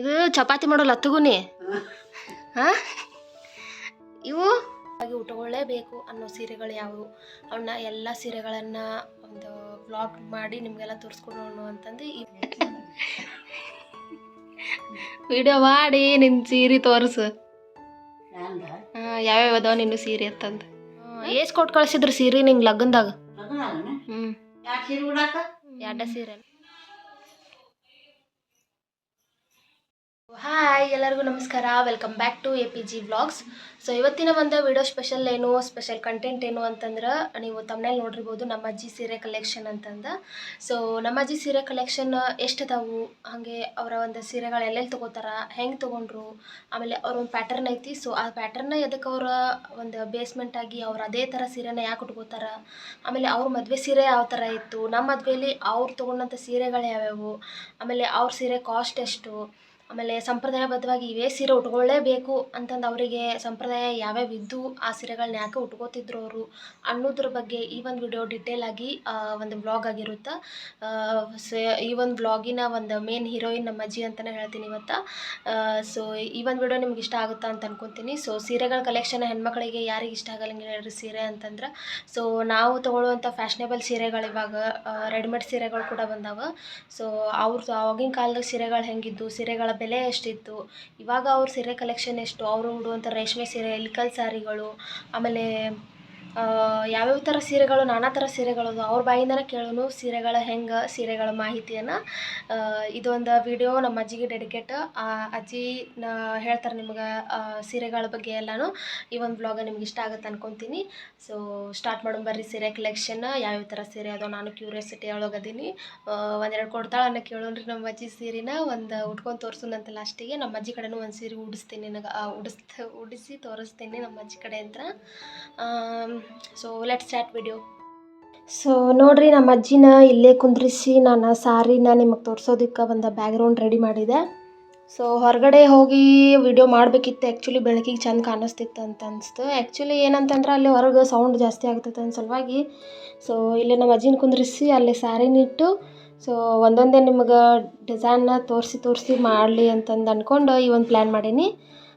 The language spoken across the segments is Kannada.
ಇದು ಚಪಾತಿ ಮಾಡೋಲ್ಲ ಹತ್ತಗುನಿ ಹಾಂ ಇವು ಹಾಗೆ ಉಟ್ಕೊಳ್ಳೇಬೇಕು ಅನ್ನೋ ಸೀರೆಗಳು ಯಾವುವು ಅವನ್ನ ಎಲ್ಲ ಸೀರೆಗಳನ್ನು ಒಂದು ವ್ಲಾಗ್ ಮಾಡಿ ನಿಮಗೆಲ್ಲ ತೋರಿಸ್ಕೊಡೋಣ ಅಂತಂದು ಈ ವಿಡಿಯೋ ಮಾಡಿ ನಿನ್ನ ಸೀರೆ ತೋರಿಸು. ಯಾವ್ಯಾವ ಅದಾವ ನಿನ್ನ ಸೀರೆ ಅಂತಂದು ಏಸ್ ಕೊಟ್ಟು ಕಳಿಸಿದ್ರು ಸೀರೆ ನಿಂಗೆ ಲಗ್ನದಾಗ? ಎರಡ ಸೀರೆ. ಹಾಯ್ ಎಲ್ಲರಿಗೂ ನಮಸ್ಕಾರ, welcome back to APG vlogs. So ಇವತ್ತಿನ ಒಂದು ವಿಡಿಯೋ ಸ್ಪೆಷಲ್ ಕಂಟೆಂಟ್ ಏನು ಅಂತಂದ್ರೆ ನೀವು ತಮ್ಮನೇಲಿ ನೋಡಿರ್ಬೋದು, ನಮ್ಮ ಅಜ್ಜಿ ಸೀರೆ ಕಲೆಕ್ಷನ್ ಅಂತಂದು. ಸೊ ನಮ್ಮ ಅಜ್ಜಿ ಸೀರೆ ಕಲೆಕ್ಷನ್ ಎಷ್ಟು ಅದಾವು, ಹಾಗೆ ಅವರ ಒಂದು ಸೀರೆಗಳು ಎಲ್ಲೆಲ್ಲಿ ತೊಗೋತಾರ, ಹೆಂಗೆ ತೊಗೊಂಡ್ರು, ಆಮೇಲೆ ಅವ್ರ ಒಂದು ಪ್ಯಾಟರ್ನ್ ಐತಿ. ಸೊ ಆ ಪ್ಯಾಟರ್ನ ಎದಕ್ಕೆ ಅವರ ಒಂದು ಬೇಸ್ಮೆಂಟ್ ಆಗಿ ಅವ್ರು ಅದೇ ಥರ ಸೀರೆನ ಯಾಕೆ ಉಟ್ಕೋತಾರ, ಆಮೇಲೆ ಅವ್ರ ಮದುವೆ ಸೀರೆ ಯಾವ ಥರ ಇತ್ತು, ನಮ್ಮ ಮದುವೆಯಲ್ಲಿ ಅವ್ರು ತೊಗೊಂಡಂಥ ಸೀರೆಗಳು ಯಾವ್ಯಾವು, ಆಮೇಲೆ ಅವ್ರ ಸೀರೆ ಕಾಸ್ಟ್ ಎಷ್ಟು, ಆಮೇಲೆ ಸಂಪ್ರದಾಯಬದ್ಧವಾಗಿ ಇವೇ ಸೀರೆ ಉಟ್ಕೊಳ್ಳೇಬೇಕು ಅಂತಂದು ಅವರಿಗೆ ಸಂಪ್ರದಾಯ ಯಾವ್ಯಾವ ಇದ್ದು ಆ ಸೀರೆಗಳನ್ನ ಯಾಕೆ ಉಟ್ಕೋತಿದ್ರು ಅವರು ಅನ್ನೋದ್ರ ಬಗ್ಗೆ ಈ ಒಂದು ವಿಡಿಯೋ ಡಿಟೇಲ್ ಆಗಿ ಒಂದು ವ್ಲಾಗ್ ಆಗಿರುತ್ತೆ. ಈ ಒಂದು ವ್ಲಾಗಿನ ಒಂದು ಮೇನ್ ಹೀರೋಯಿನ್ ನಮ್ಮ ಅಜ್ಜಿ ಅಂತಲೇ ಹೇಳ್ತೀನಿ ಇವತ್ತು. ಸೊ ಈ ಒಂದು ವಿಡಿಯೋ ನಿಮ್ಗೆ ಇಷ್ಟ ಆಗುತ್ತಾ ಅಂತ ಅನ್ಕೊತೀನಿ. ಸೊ ಸೀರೆಗಳ ಕಲೆಕ್ಷನ್ ಹೆಣ್ಮಕ್ಳಿಗೆ ಯಾರಿಗೆ ಇಷ್ಟ ಆಗಲ್ಲಂಗೆ ಹೇಳ್ರಿ ಸೀರೆ ಅಂತಂದ್ರೆ. ಸೊ ನಾವು ತೊಗೊಳ್ಳುವಂಥ ಫ್ಯಾಷನೇಬಲ್ ಸೀರೆಗಳು ಇವಾಗ ರೆಡಿಮೇಡ್ ಸೀರೆಗಳು ಕೂಡ ಬಂದಾವ. ಸೊ ಅವ್ರದ್ದು ಆವಾಗಿನ ಕಾಲದ ಸೀರೆಗಳು ಹೆಂಗಿದ್ದು, ಸೀರೆಗಳ ಬೆಲೆ ಎಷ್ಟಿತ್ತು, ಇವಾಗ ಅವ್ರ ಸೀರೆ ಕಲೆಕ್ಷನ್ ಎಷ್ಟು, ಅವರು ಉಡುವಂಥ ರೇಷ್ಮೆ ಸೀರೆ, ಇಲ್ಕಲ್ ಸ್ಯಾರಿಗಳು, ಆಮೇಲೆ ಯಾವ್ಯಾವ ಥರ ಸೀರೆಗಳು, ನಾನಾ ಥರ ಸೀರೆಗಳು ಅವ್ರ ಬಾಯಿಂದನೇ ಕೇಳೋನು ಸೀರೆಗಳ ಹೆಂಗೆ, ಸೀರೆಗಳ ಮಾಹಿತಿಯನ್ನು. ಇದೊಂದು ವಿಡಿಯೋ ನಮ್ಮ ಅಜ್ಜಿಗೆ ಡೆಡಿಕೇಟ್. ಅಜ್ಜಿ ಹೇಳ್ತಾರೆ ನಿಮ್ಗೆ ಸೀರೆಗಳ ಬಗ್ಗೆ ಎಲ್ಲನೂ. ಈ ಒಂದು ವ್ಲಾಗ ನಿಮ್ಗೆ ಇಷ್ಟ ಆಗುತ್ತೆ ಅನ್ಕೊತೀನಿ. ಸೊ ಸ್ಟಾರ್ಟ್ ಮಾಡೋಣ ಬರ್ರಿ ಸೀರೆ ಕಲೆಕ್ಷನ್. ಯಾವ್ಯಾವ ಥರ ಸೀರೆ ಅದೋ ನಾನು ಕ್ಯೂರಿಯಾಸಿಟಿ ಒಳಗದೀನಿ. ಒಂದೆರಡು ಕೊಡ್ತಾಳೆ ಅನ್ನೋ ಕೇಳೋಣ್ರಿ ನಮ್ಮ ಅಜ್ಜಿ ಸೀರೆನ ಒಂದು ಉಟ್ಕೊಂಡು ತೋರಿಸೋಣಂತ ಲಾಸ್ಟಿಗೆ. ನಮ್ಮ ಅಜ್ಜಿ ಕಡೆನೂ ಒಂದು ಸೀರೆ ಉಡಿಸ್ತೀನಿ, ನನಗೆ ಉಡಿಸಿ ತೋರಿಸ್ತೀನಿ ನಮ್ಮ ಅಜ್ಜಿ ಕಡೆ ಅಂತ. So let's start video. So ನೋಡ್ರಿ, ನಮ್ಮ ಅಜ್ಜಿನ ಇಲ್ಲೇ ಕುಂದ್ರಿಸಿ ನಾನು ಸಾರಿನ ನಿಮಗೆ ತೋರಿಸೋದಕ್ಕೆ ಒಂದು ಬ್ಯಾಕ್ಗ್ರೌಂಡ್ ರೆಡಿ ಮಾಡಿದೆ. ಸೊ ಹೊರಗಡೆ ಹೋಗಿ ವಿಡಿಯೋ ಮಾಡಬೇಕಿತ್ತು, ಆ್ಯಕ್ಚುಲಿ ಬೆಳಕಿಗೆ ಚೆಂದ ಕಾಣಿಸ್ತಿತ್ತು ಅಂತ ಅನಿಸ್ತು. ಆ್ಯಕ್ಚುಲಿ ಏನಂತಂದ್ರೆ ಅಲ್ಲಿ ಹೊರಗೆ ಸೌಂಡ್ ಜಾಸ್ತಿ ಆಗ್ತೈತೆ ಅನ್ನೋ ಸಲುವಾಗಿ ಸೊ ಇಲ್ಲಿ ನಮ್ಮ ಅಜ್ಜಿನ ಕುಂದ್ರಿಸಿ ಅಲ್ಲಿ ಸ್ಯಾರಿನಿಟ್ಟು ಸೊ ಒಂದೊಂದೇ ನಿಮ್ಗೆ ಡಿಸೈನ್ನ ತೋರಿಸಿ ಮಾಡಲಿ ಅಂತಂದು ಅಂದ್ಕೊಂಡು ಈ ಒಂದು ಪ್ಲ್ಯಾನ್ ಮಾಡೀನಿ.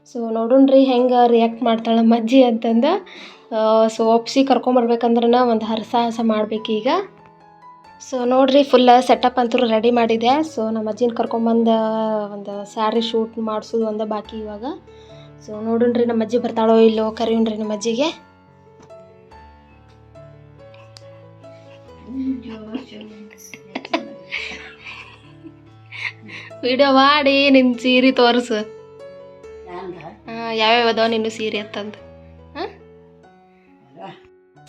ಸೊ ನೋಡೋಣ್ರಿ ಹೆಂಗೆ ರಿಯಾಕ್ಟ್ ಮಾಡ್ತಾಳೆ ನಮ್ಮ ಅಜ್ಜಿ ಅಂತಂದು. ಸೊ ಒಪ್ಸಿ ಕರ್ಕೊಂಬರ್ಬೇಕಂದ್ರೆ ಒಂದು ಹರಸಾಹಸ ಮಾಡಬೇಕೀಗ. ಸೊ ನೋಡಿರಿ, ಫುಲ್ ಸೆಟಪ್ ಅಂತೂ ರೆಡಿ ಮಾಡಿದೆ. ಸೊ ನಮ್ಮ ಅಜ್ಜಿನ ಕರ್ಕೊಂಬಂದು ಒಂದು ಸ್ಯಾರಿ ಶೂಟ್ ಮಾಡಿಸೋದು ಒಂದೇ ಬಾಕಿ ಇವಾಗ. ಸೊ ನೋಡೋಣ್ರಿ ನಮ್ಮ ಅಜ್ಜಿ ಬರ್ತಾಳೋ ಇಲ್ಲೋ, ಕರಿಯೋಣ್ರಿ ನಮ್ಮ ಅಜ್ಜಿಗೆ. ವಿಡಿಯೋ ಮಾಡಿ ನಿನ್ನ ಸೀರೆ ತೋರಿಸು. ಯಾವ್ಯಾವ ಅದಾವ ನಿನ್ನ ಸೀರೆ ಅಂತಂದು.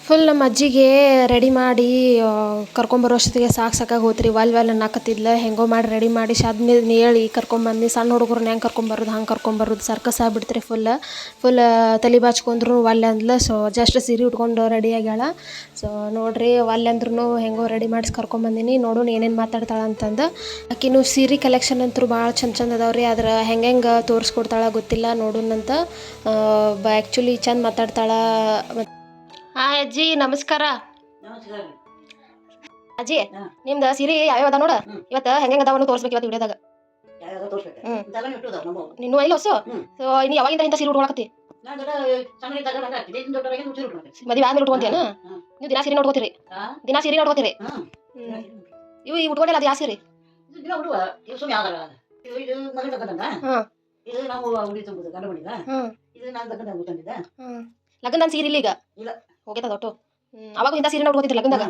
ಫುಲ್ ನಮ್ಮ ಅಜ್ಜಿಗೆ ರೆಡಿ ಮಾಡಿ ಕರ್ಕೊಂಬರೋ ಅಷ್ಟೊತ್ತಿಗೆ ಸಾಕಾಗಿ ಹೋತ್ರಿ. ವಾಲ್ ಅನ್ನಕತ್ತಿದ್ಲ. ಹೆಂಗೋ ಮಾಡಿ ರೆಡಿ ಮಾಡಿ ಶಾದ್ಮೇಲೆ ಹೇಳಿ ಕರ್ಕೊಂಬಂದು ಸಣ್ಣ ಹುಡುಗರನ್ನ ಹೆಂಗೆ ಕರ್ಕೊಂಬರೋದು ಹಂಗೆ ಕರ್ಕೊಂಬರೋದು ಸರ್ಕಸ್ ಆಗ್ಬಿಡ್ತೀರಿ. ಫುಲ್ ತಲೆ ಬಾಚ್ಕೊಂಡ್ರು ಒಲ್ಲೆ ಅಂದ್ಲು. ಸೊ ಜಸ್ಟ್ ಸೀರೆ ಉಟ್ಕೊಂಡು ರೆಡಿ ಆಗ್ಯಾಳ. ಸೊ ನೋಡ್ರಿ, ಒಲ್ಲೆ ಅಂದ್ರೂ ಹೆಂಗೋ ರೆಡಿ ಮಾಡಿಸಿ ಕರ್ಕೊಂಬಂದಿನಿ. ನೋಡೋಣ ಏನೇನು ಮಾತಾಡ್ತಾಳೆ ಅಂತಂದು. ಆಕಿನೂ ಸೀರೆ ಕಲೆಕ್ಷನ್ ಅಂತೂ ಭಾಳ ಚಂದ ಅದಾವ್ರಿ. ಆದ್ರೆ ಹೆಂಗೆ ತೋರಿಸ್ಕೊಡ್ತಾಳೆ ಗೊತ್ತಿಲ್ಲ, ನೋಡೋಣಂತ. ಆ್ಯಕ್ಚುಲಿ ಚಂದ ಮಾತಾಡ್ತಾಳೆ. ಹಾಯ್ ಅಜ್ಜಿ, ನಮಸ್ಕಾರ. ಅಜ್ಜಿ, ನಿಮ್ದು ಸೀರೆ ಯಾವ್ಯಾವ ಅದ ನೋಡ, ಇವತ್ತು ಹೆಂಗೆ ಅದಾವನು ತೋರಿಸ್ಬೇಕು ಇವತ್ತು ವಿಡಿಯೋದಾಗ. ನೀನು ಇಲ್ಲ ಹೊಸ. ಸೊ ಇನ್ನು ಯಾವಾಗಿಂದ ಇಂಥ ಸೀರೆ ಉಟ್ಕೊಳಕತ್ತಿ? ಮದುವೆ ಆದ್ಮೇಲೆ ಉಟ್ಕೊಂತೇನ ನೀವು? ದಿನಾ ಸೀರೆ ನೋಡ್ಕೋತೀರಿ? ಇವು ಈ ಉಟ್ಕೊಂಡಿಲ್ಲ, ಅದು ಯಾವ ಸೀರೆ? ಲಗ್ನದ ಸೀರೆ ಇಲ್ಲ ಈಗ ಹೋಗೈತದ ಒಟ್ಟು. ಅವಾಗ ಇಂಥ ಸೀರೆ ನೋಡ್ಕೋತಿದ್ದೆ ಲಗ್ನದಾಗ.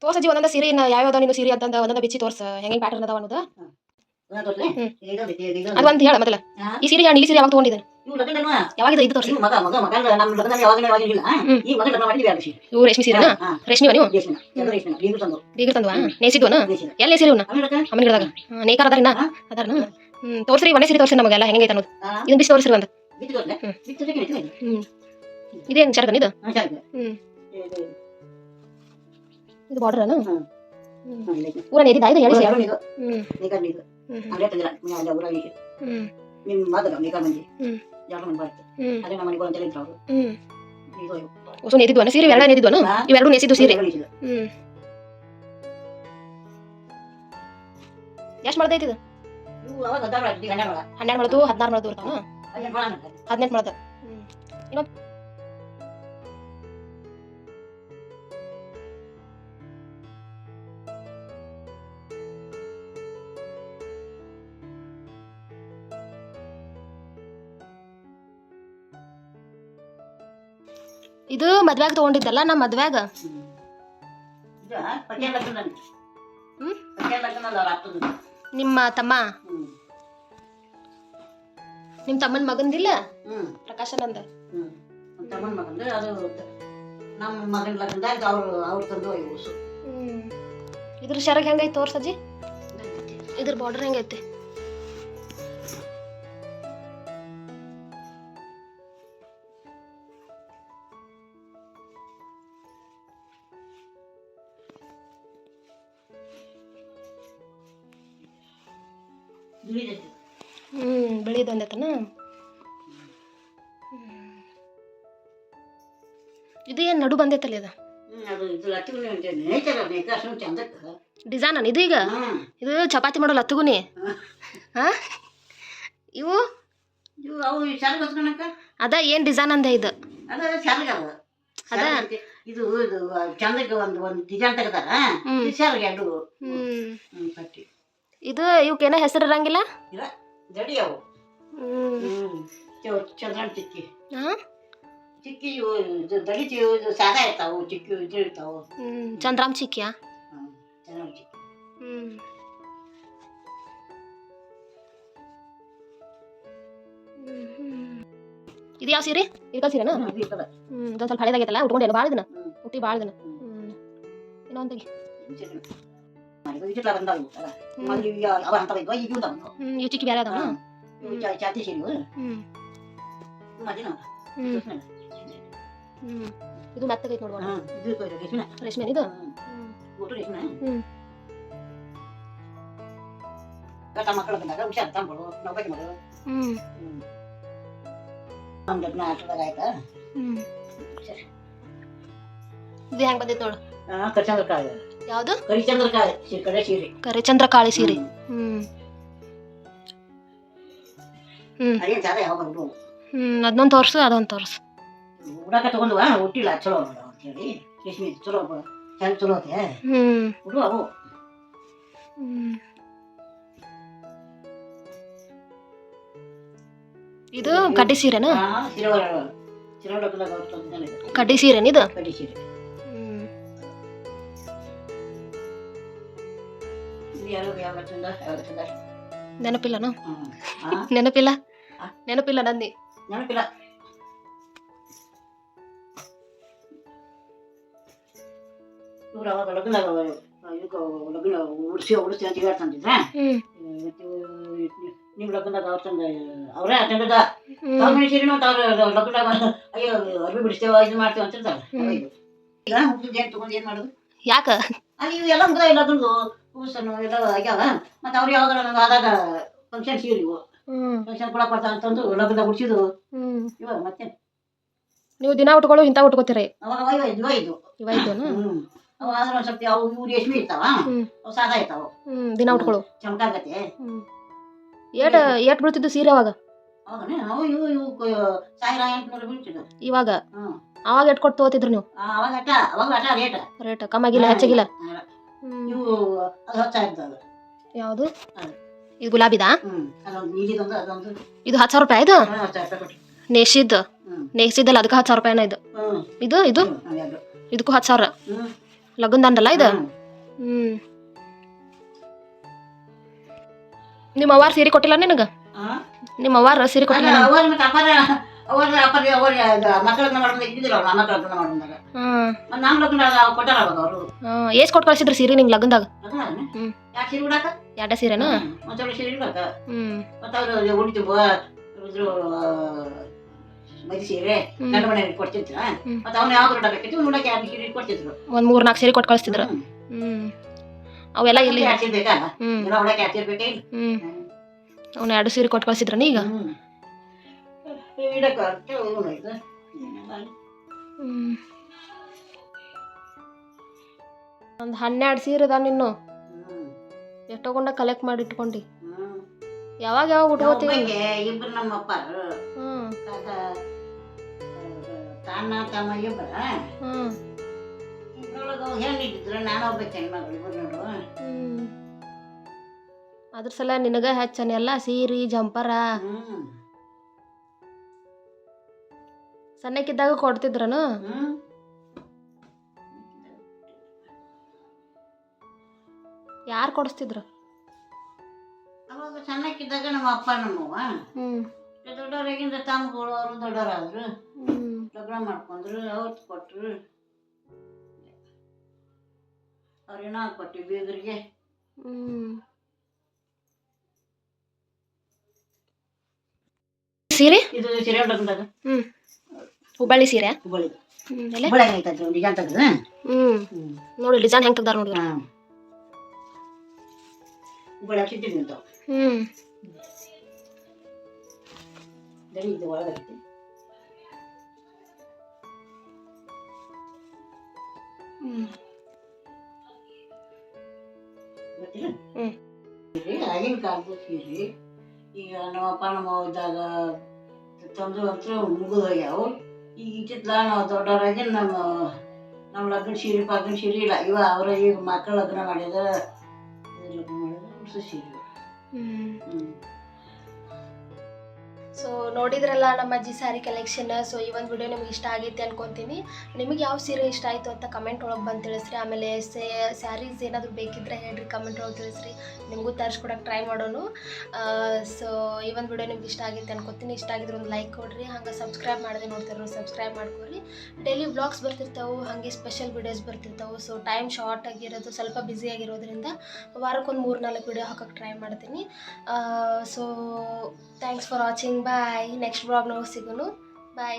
ತೋರ್ಸಜ್ಜಿ ಒಂದೊಂದು ಸೀರೆ ಯಾವ್ಯಾವ ನೀನು ಸೀರೆ ಅಂತಂದ ಒಂದೊಂದು ಬಿಚ್ಚಿ ತೋರ್ಸ ಹೆಂಗೆ ಪ್ಯಾಟರ್ನ್ ಅದಾವ ಅನ್ನೋದು. ಅದು ಅಂತ ಹೇಳ ಮೊದಲ. ಈ ಸೀರೆ ನೀಲಿ ಸೀರೆ ಯಾವಾಗ ತಗೊಂಡಿದ್ದಾನೆ? ಯಾವಾಗ ಇದು ತೋರಿಸಿ. ಇವು ರೇಷ್ಮೆ ಸೀರೆನಾ? ರೇಷ್ಮೆ ನೀವು ಬೀಗರು ತಂದ್ವಾ? ನೇಸಿದ್ವನ? ಎಲ್ಲಿ ನೇಸಿರಿ ಇವನ್ನ? ಅಮ್ಮನ ಗಿಡದಾಗ ನೇಕಾರ ಅದಾರಿನ ಅದಾರನ? ತೋರಿಸ್ರಿ, ಒಂದೇ ಸೀರೆ ತೋರಿಸಿ ನಮಗೆಲ್ಲ ಹೆಂಗೈತೆ ಅನ್ನೋದು. ಇದನ್ನ ಬಿಸಿ ತೋರಿಸ್ರಿ ಒಂದು. ಇದೇ ಶರ್ಟ್ ಇದು. ಇದು ಬಾರ್ಡರ್ ಅನ್ನು ಊರ ನೇದಿದ್ದ ಇದು ಹೇಳಿ. ಹೊಸ ನೇದಿದ್ವನ ಸೀರೆ ಎರಡ ನೇದಿದ್ವನ? ಇವೆರಡು ನೇಸಿದ್ದು ಸೀರೆ. ಎಷ್ಟು ಮಾಡ್ದೈತಿ ಇದು? ಇವು ಅವಾಗ 12 12 ಮೊಳದು 16 ಮೊಳದು ಇರ್ತಾವ 18 ಮೊಳದ. ಇನ್ನೊಂದು ಇದು ಮದ್ವೆಗ ತಗೊಂಡಿದ್ದಲ್ಲ ನಮ್ಮ ಮದ್ವೆಗ. ನಿಮ್ಮ ತಮ್ಮ ನಿಮ್ಮ ತಮ್ಮನ ಮಗಂದಿಲ್ಲ ಪ್ರಕಾಶನಂದ ತಮ್ಮನ ಮಗಂದ ಅದು ನಮ್ಮ ಮಗನ ಲಗ್ನದಾಗ ಅವ್ರು ತಂದು ಇವು. ಇದ್ರ ಶರಗ್ ಹೆಂಗೈತಿ ತೋರ್ಸಜ್ಜಿ, ಇದ್ರ ಬಾರ್ಡರ್ ಹೆಂಗೈತಿ? ಬೆಳಿದು ಒಂದೈತನ. ಇದು ಏನ್ ನಡು ಬಂದೈತಲ್ಲ ಇದು ಡಿಸೈನ್ ಇದು. ಈಗ ಇದು ಚಪಾತಿ ಮಾಡೋ ಲತ್ತಗುನಿ. ಇವು ಅದ ಏನ್ ಡಿಸೈನ್ ಅಂದೆ ಇದು? ಅದ ಇದು ಚಂದಕ್ಕೆ ಒಂದು ಡಿಸೈನ್ ತೆಗದಾರ. ಇದು ಇವಕ್ಕೇನ ಹೆಸರು ಇರಂಗಿಲ್ಲ. ಜಡಿ ಅವು ಚಂದ್ರನ ಚಿಕ್ಕಿ ಚಿಕ್ಕಿ ದಡಿ ಸಾದಾ ಇರ್ತಾವು, ಚಿಕ್ಕಿ ಇದ್ರ ಇರ್ತಾವು. ಚಂದ್ರಾಮ್ ಚಿಕ್ಕಿಯಾ? ಚಂದ್ರಾಮ್ ಚಿಕ್ಕಿ. ಇದು ಯಾವ ಸೀರೆ? ಇರ್ಕಲ್ ಸೀರೆನಾ? ಇದೊಂದು ಸ್ವಲ್ಪ ಹಳೇದಾಗೈತಲ್ಲ, ಉಟ್ಕೊಂಡೇನು ಭಾಳ ದಿನ ಹುಟ್ಟಿ ಭಾಳ ದಿನ. ಇನ್ನೊಂದಿಗೆ ಇವು ಚಿಕ್ಕಿ ಬೇರೆ ಅದಾವ. ಚಾತಿ ಸೀರೆ ಇದು ಮೆತ್ತಗೈತೆ ನೋಡುವ. ರೇಷ್ಮೆ ಇದು. ಮಕ್ಕಳು ಬಂದಾಗ ಹುಷಾರ್ ತಂಗಳು ನೌಕರಿ ಮಾಡು. ಇದು ಹೆಂಗ್ ಬಂದೈತೆ ನೋಡು. ಕರಿಚಂದ್ರಕಾಳಿ. ಯಾವ್ದು? ಕರಿಚಂದ್ರಕಾಳಿ ಸೀರೆ. ಕರಿಚಂದ್ರಕಾಳಿ ಸೀರೆ. ಅದನ್ನೊಂದು ತೋರ್ಸು, ಅದೊಂದು ತೋರ್ಸು. ಉಡಾಕ ತಗೊಂಡು ಹುಟ್ಟಿಲ್ಲ ಚಲೋ ಅಂತೇಳಿ ರೇಷ್ಮೆ ಚಲೋ ಚಂದ ಚಲೋ ಐತೆ. ಹುಡು ಅವು ಇದು ಕಡ್ಡಿ ಸೀರೆನಾ? ಕಡ್ಡಿ ಸೀರೆನ ಇದು? ಕಡ್ಡಿ ಸೀರೆ. ನೆನಪಿಲ್ಲನು? ನೆನಪಿಲ್ಲ ನೆನಪಿಲ್ಲ ನಂದಿ. ನೆನಪಿಲ್ಲ. ಇವ್ರು ಅವಾಗ ಲಗ್ನ ಉಡಿಸಿ ಅಂತ ಹೇಳ್ತಂತಿದ್ರ. ನಿಮ್ ಲಗ್ನದಾಗ ಅವ್ರ ತಂದ ಅವ್ರೇ ಅಟೆಂಡದ ಸೀರೆನೂ ಲಗ್ನದಾಗ ಅಯ್ಯೋ ಅರ್ಬಿ ಬಿಡಿಸ್ತೇವ ಇದು ಮಾಡ್ತೇವ ಅಂತಿರ್ತಾರ. ಈಗ ಹುಟ್ಟಿದ ಏನ್ ತಗೊಂಡ್ ಏನ್ ಮಾಡುದು? ಯಾಕ ಅಲ್ಲಿ ಇವೆಲ್ಲ ಮುಗ್ದ ಎಲ್ಲ ದುಡ್ಡು ಕೂಸನ್ನು ಎಲ್ಲ ಆಗ್ಯಾವ. ಮತ್ತೆ ಅವ್ರು ಯಾವಾಗ ನಂಗೆ ಆದಾಗ ಫಂಕ್ಷನ್ ಸೀರೆ ಇವು ಫಂಕ್ಷನ್ ಕೊಡಕ್ ಬರ್ತಾವ ಅಂತಂದು ಲಗ್ನದಾಗ ಉಡ್ಸಿದ್ದು ಇವ. ಮತ್ತೆ ನೀವು ದಿನ ಉಟ್ಕೊಳ್ಳೋ ಇಂಥ ಉಟ್ಕೋತೀರಿ? ಅವಾಗ ಇವ ಇದ್ದು ಅವ ಆದ್ರೆ ಒಂದ್ ಸ್ವಲ್ಪ ಅವು ಇವು ರೇಷ್ಮೆ ಇರ್ತಾವ, ಅವು ಸಾದಾ ಇರ್ತಾವ. ದಿನ ಉಟ್ಕೊಳ್ಳೋ ಚಮಕಾಗತ್ತೆ. ಏಟ್ ಬೀಳ್ತಿದ್ದು ಸೀರೆ ಅವಾಗ? ಅವಾಗ ಅವು ಇವು 1800 ಬೀಳ್ತಿದ್ವು. ಇವಾಗ ಅವಾಗ ಎಟ್ ಕೊಟ್ಟು ತಗೋತಿದ್ರು ನೀವು? ಅವಾಗ ರೇಟ್ ಕಮ್ಮಾಗಿಲ್ಲ ಹೆಚ್ಚಾಗಿಲ್ಲ? ಇವು ಅದು 10,000. ಯಾವುದು ಇದು? ಗುಲಾಬಿದಾ? ಇದು 10,000 ರೂಪಾಯಿ. ಇದು ನೇಸಿದ್ದಲ್ಲ, ಅದಕ್ಕೆ 10,000 ರೂಪಾಯಿನ ಇದು. ಇದು ಇದು ಇದಕ್ಕೂ 10,000 ಲಗ್ನದಂದಲ್ಲ ಇದು. ನಿಮ್ಮ ಅವ್ವಾರ ಸೀರೆ ಕೊಟ್ಟಿಲ್ಲ ನಿನಗ? ನಿಮ್ಮ ಅವ್ವಾರ ಸೀರೆ ಕೊಟ್ಟಿಲ್ಲ? ಎಷ್ಟ್ ಕೊಟ್ಟು ಕಳ್ಸಿದ್ರು ಸೀರೆ ನಿಂಗೆ ಲಗ್ನದಾಗ? 2 ಸೀರೆನಾ? ಒಂದ್ 3-4 ಸೀರೆ ಕೊಟ್ಟು ಕಳಿಸ್ತಿದ್ರು. ಅವೆಲ್ಲ ಇಲ್ಲಿ ಅವ್ನ 2 ಸೀರೆ ಕೊಟ್ಟು ಕಳ್ಸಿದ್ರ ಈಗ? ಒಂದ್ 12 ಸೀರೆ ಅದಾವ ನಿನ್ನು. ಎಷ್ಟೊಂಡ ಕಲೆಕ್ಟ್ ಮಾಡಿ ಇಟ್ಕೊಂಡಿ? ಯಾವಾಗ ಉಟ್ಕೋತೀವಿ? ಒಬ್ಬಾಕೆ ಇಬ್ರು ನಮ್ಮ ಅಪ್ಪಾರು ಹ್ಞೂ ಕಾಕ ತಾನ ತಮ್ಮ ಇಬ್ಬರ ಹ್ಞೂ ಇದ್ರೊಳಗೆ ಅವ್ರು ಹೆಣ್ಣಿಟ್ಟಿದ್ರು ನಾನು ಒಬ್ಬಾಕೆ ಹೆಣ್ಮಗಳು ಇಬ್ರು ನೋಡು. ಅದ್ರ ಸಲ ನಿನಗ ಹೆಚ್ಚನ ಎಲ್ಲ ಸೀರೆ ಜಂಪರ ಹ್ಮ್ ಸಣ್ಣಕ್ಕಿದ್ದಾಗ ಕೊಡ್ತಿದ್ರನು? ಹ್ಮ್ ಯಾರು ಕೊಡಿಸ್ತಿದ್ರು? ಅವಾಗ ಸಣ್ಣಕ್ಕಿದ್ದಾಗ ನಮ್ಮ ಅಪ್ಪ ನಮ್ಮವ್ವ ದೊಡ್ಡವರಾಗಿಂದ ತಮ್ಮಗಳು ಅವರು ದೊಡ್ಡವರಾದ್ರು ಲಗ್ನ ಮಾಡ್ಕೊಂಡ್ರು ಅವ್ರು ಕೊಟ್ರು ಅವ್ರೇನೋ ಕೊಟ್ಟಿ ಬೀಗರಿಗೆ. ಸೀರೆ ಇದು ಸೀರೆ ಉಂಟಾಗ ಹುಬ್ಬಳ್ಳಿ ಸೀರೆ ಹುಬ್ಬಳ್ಳಿ ಹುಬ್ಬಳ್ಳಿ ಐತಂದ್ರೆ ಡಿಜಾನ್ ತೆಗ್ದು ನೋಡಿ ಡಿಸೈನ್ ಹೆಂಗೆ ತೆಗ್ದಾರ ನೋಡಿ. ಹುಬ್ಬಳ್ಳಿ ಹಾಕ್ಸಿದ್ದೀವಿ ಅಂತ ದಡಿ ಇದು ಒಳಗೈತಿ. ಗೊತ್ತಿಲ್ಲ ಆಗಿನ ಕಾಲದ ಸೀರೆ ಈಗ ನಮ್ಮಪ್ಪ ನಮ್ಮವ್ವ ಇದ್ದಾಗ ತಂದು ಅಂತೂ ಮುಗಿದು ಹೋಗ್ಯಾವು. ಈಗ ಇಟ್ಟಿತ್ಲ ನಾವು ದೊಡ್ಡವರಾಗಿ ನಮ್ಮ ಲಗ್ನ ಸೀರೆ ಪಗ್ನ ಸೀರೆ ಇಲ್ಲ ಇವ ಅವರ ಈಗ ಮಕ್ಕಳು ಲಗ್ನ ಮಾಡಿದ ಲಗ್ನ ಮಾಡಿದ ಹುಡ್ಸ ಸೀರೆ. ಸೊ ನೋಡಿದ್ರಲ್ಲ ನಮ್ಮ ಅಜ್ಜಿ ಸ್ಯಾರಿ ಕಲೆಕ್ಷನ್. ಸೊ ಈ ಒಂದು ವಿಡಿಯೋ ನಿಮ್ಗೆ ಇಷ್ಟ ಆಗೈತೆ ಅನ್ಕೊತೀನಿ. ನಿಮಗೆ ಯಾವ ಸೀರೆ ಇಷ್ಟ ಆಯಿತು ಅಂತ ಕಮೆಂಟ್ ಒಳಗೆ ಬಂದು ತಿಳಿಸ್ರಿ. ಆಮೇಲೆ ಸ್ಯಾರೀಸ್ ಏನಾದರೂ ಬೇಕಿದ್ರೆ ಹೇಳ್ರಿ, ಕಮೆಂಟ್ ಒಳಗೆ ತಿಳಿಸ್ರಿ, ನಿಮಗೂ ತರಿಸ್ಕೊಡಕ್ಕೆ ಟ್ರೈ ಮಾಡೋಣ. ಸೊ ಈ ಒಂದು ವಿಡಿಯೋ ನಿಮ್ಗೆ ಇಷ್ಟ ಆಗೈತೆ ಅನ್ಕೊತೀನಿ. ಇಷ್ಟ ಆಗಿದ್ರೆ ಒಂದು ಲೈಕ್ ಕೊಡ್ರಿ, ಹಂಗೆ ಸಬ್ಸ್ಕ್ರೈಬ್ ಮಾಡದೆ ನೋಡ್ತಿರೋ ಸಬ್ಸ್ಕ್ರೈಬ್ ಮಾಡ್ಕೊರಿ. ಡೈಲಿ ವ್ಲಾಗ್ಸ್ ಬರ್ತಿರ್ತಾವೆ, ಹಾಗೆ ಸ್ಪೆಷಲ್ ವಿಡಿಯೋಸ್ ಬರ್ತಿರ್ತಾವೆ. ಸೊ ಟೈಮ್ ಶಾರ್ಟ್ ಆಗಿರೋದು, ಸ್ವಲ್ಪ ಬ್ಯುಸಿ ಆಗಿರೋದ್ರಿಂದ ವಾರಕ್ಕೊಂದು 3-4 ವಿಡಿಯೋ ಹಾಕೋಕ್ಕೆ ಟ್ರೈ ಮಾಡ್ತೀನಿ. So thanks for watching. Bye. Next ವ್ಲಾಗ್ನಾಗ ಸಿಗೋಣ. ಬಾಯ್.